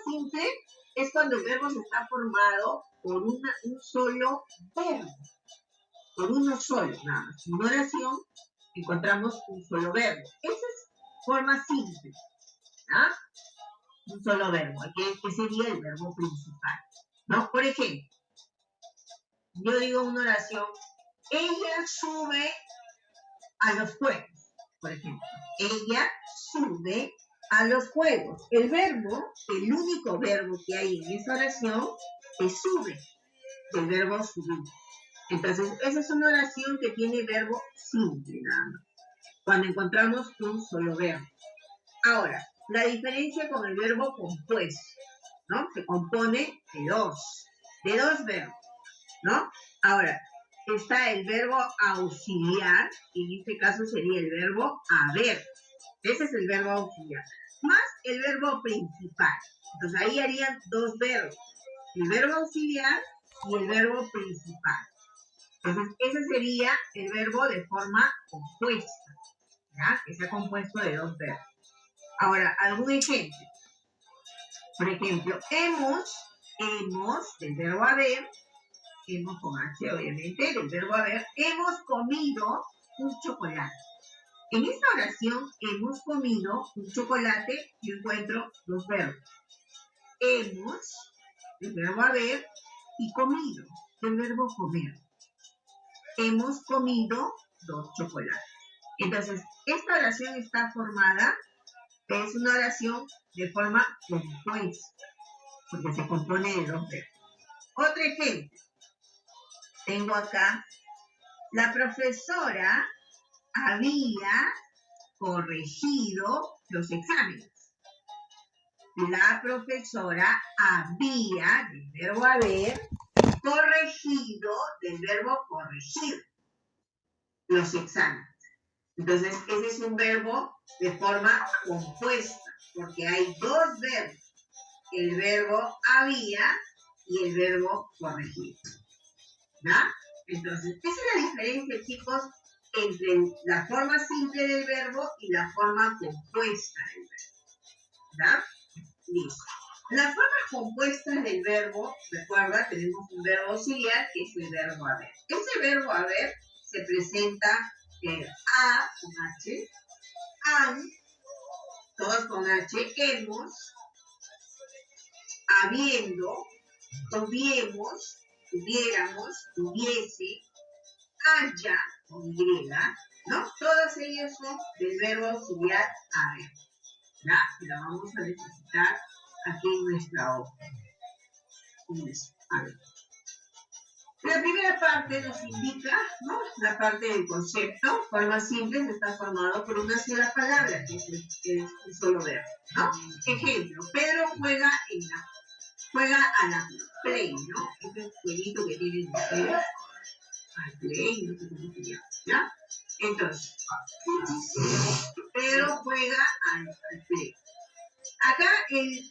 simple es cuando el verbo se está formado por un solo verbo. Por uno solo, nada más. En una oración encontramos un solo verbo. Esa es forma simple. ¿Ah? Un solo verbo, que sería el verbo principal, ¿no? Por ejemplo, yo digo una oración, ella sube a los juegos, por ejemplo. Ella sube a los juegos. El verbo, el único verbo que hay en esa oración es sube, el verbo subir. Entonces, esa es una oración que tiene verbo simple, nada más, cuando encontramos un solo verbo. Ahora, la diferencia con el verbo compuesto, ¿no? Se compone de dos verbos, ¿no? Ahora, está el verbo auxiliar, y en este caso sería el verbo haber. Ese es el verbo auxiliar. Más el verbo principal. Entonces ahí harían dos verbos. El verbo auxiliar y el verbo principal. Entonces ese sería el verbo de forma compuesta, ¿ya? Que se ha compuesto de dos verbos. Ahora, algún ejemplo. Por ejemplo, hemos, del verbo haber, hemos con H obviamente, del verbo haber, hemos comido un chocolate. En esta oración, hemos comido un chocolate, yo encuentro dos verbos. Hemos, del verbo haber, y comido, del verbo comer. Hemos comido dos chocolates. Entonces, esta oración está formada, es una oración de forma compuesta, porque se compone de dos verbos. Otro ejemplo. Tengo acá, la profesora había corregido los exámenes. La profesora había, del verbo haber, corregido, del verbo corregir, los exámenes. Entonces, ese es un verbo de forma compuesta, porque hay dos verbos, el verbo había y el verbo corregir. ¿Ya? Entonces, esa es la diferencia, chicos, entre la forma simple del verbo y la forma compuesta del verbo. ¿Ya? Listo. Las formas compuestas del verbo, recuerda, tenemos un verbo auxiliar que es el verbo haber. Ese verbo haber se presenta a con H, han, todos con H, hemos, habiendo, tuviéramos, tuviese, haya, con Y, ¿no? Todas ellas son del verbo auxiliar haber. ¿Ya? Y la vamos a necesitar aquí en nuestra hoja. A ver. La primera parte nos indica, ¿no? La parte del concepto, forma simple, está formado por una sola palabra, que es un solo verbo, ¿no? Ejemplo, Pedro juega a la play, ¿no? Ese jueguito que tienen ustedes. Al play, no sé cómo se llama, ¿ya? Entonces, Pedro juega al play. Acá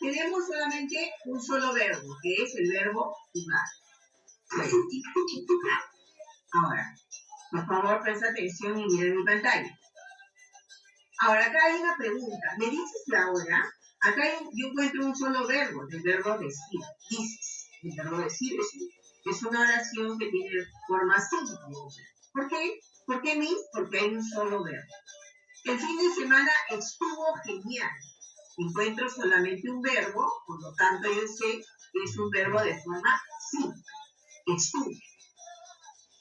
tenemos solamente un solo verbo, que es el verbo jugar. Ahora, por favor, presta atención y mira mi pantalla. Ahora, acá hay una pregunta. ¿Me dices la hora? Acá yo encuentro un solo verbo, el verbo decir. Dices. El verbo decir es una oración que tiene forma simple. ¿Por qué? ¿Por qué, Miss? Porque hay un solo verbo. El fin de semana estuvo genial. Encuentro solamente un verbo, por lo tanto yo sé que es un verbo de forma simple. Estudio.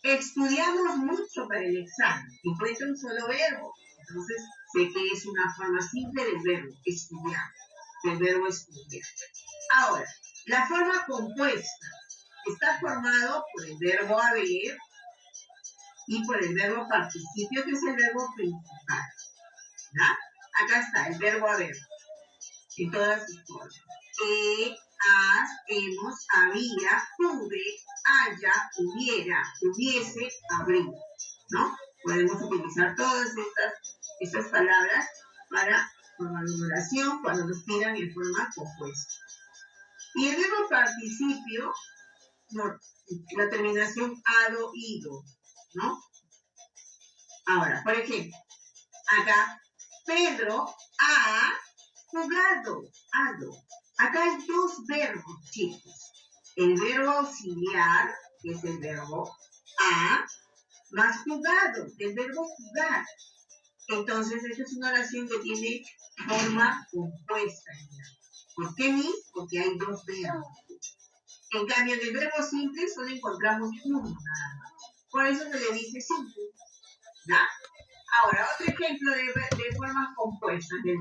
Estudiamos mucho para el examen. Encuentro un solo verbo. Entonces sé que es una forma simple del verbo estudiar. Del verbo estudiar. Ahora, la forma compuesta está formado por el verbo haber y por el verbo participio, que es el verbo principal. ¿Ya? Acá está el verbo haber. En todas sus formas. Has, hemos, había, tuve, haya, hubiera, hubiese, habría, ¿no? Podemos utilizar todas estas palabras para formar una oración cuando nos pidan en forma compuesta. Y el verbo participio, no, la terminación ado, ido, ¿no? Ahora, por ejemplo, acá, Pedro ha jugado, Acá hay dos verbos, chicos. El verbo auxiliar, que es el verbo a, más jugado, el verbo jugar. Entonces, esta es una oración que tiene forma compuesta. ¿Por qué, Miss? Porque hay dos verbos. En cambio, en el verbo simple solo encontramos uno nada más. Por eso se le dice simple. ¿Ya? Ahora, otro ejemplo de formas compuestas del